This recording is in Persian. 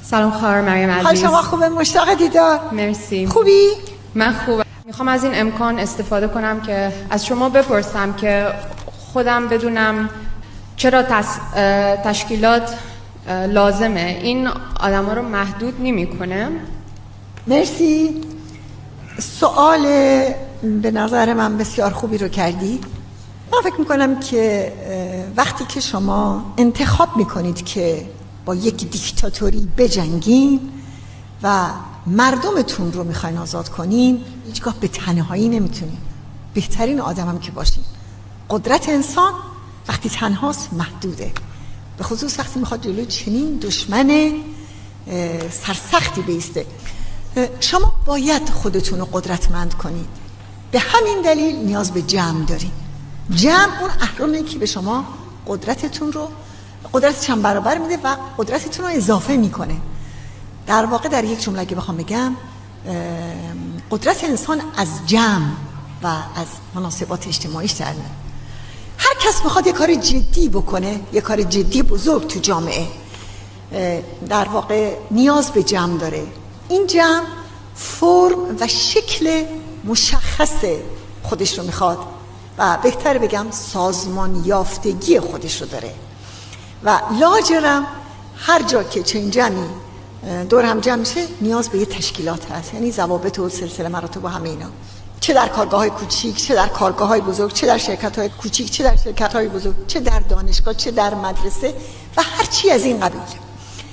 سلام خواهر مریم عزیز. حال شما خوبه؟ مشتاق دیدار. مرسی. خوبی؟ من خوبم. میخوام از این امکان استفاده کنم که از شما بپرسم که خودم بدونم چرا تشکیلات لازمه، این آدم ها رو محدود نمی کنه؟ مرسی. سوال به نظر من بسیار خوبی رو کردی. من فکر میکنم که وقتی که شما انتخاب میکنید که با یک دیکتاتوری بجنگین و مردمتون رو میخواین آزاد کنین، هیچگاه به تنهایی نمیتونین. بهترین آدمم که باشین. قدرت انسان وقتی تنهاست محدوده، به خصوص وقتی میخواد جلوی چنین دشمن سرسختی بیسته. شما باید خودتون رو قدرتمند کنید. به همین دلیل نیاز به جمع دارین. جمع اون اهرمه که به شما قدرت چند برابر میده و قدرتتون رو اضافه میکنه. در واقع در یک جمله اگه بخوام بگم، قدرت انسان از جمع و از مناسبات اجتماعیش در میاد. هر کس بخواد یک کار جدی بکنه، یک کار جدی بزرگ تو جامعه، در واقع نیاز به جمع داره. این جمع فرم و شکل مشخص خودش رو میخواد و بهتر بگم سازمان یافتگی خودش رو داره و لاجرم هر جا که چنین جمعی دور هم جمع میشه نیاز به یه تشکیلات هست، یعنی ضوابط و سلسله مراتب و همه اینا، چه در کارگاه‌های کوچیک، چه در کارگاه‌های بزرگ، چه در شرکت‌های کوچیک، چه در شرکت‌های بزرگ، چه در دانشگاه، چه در مدرسه و هر چی از این قبیل.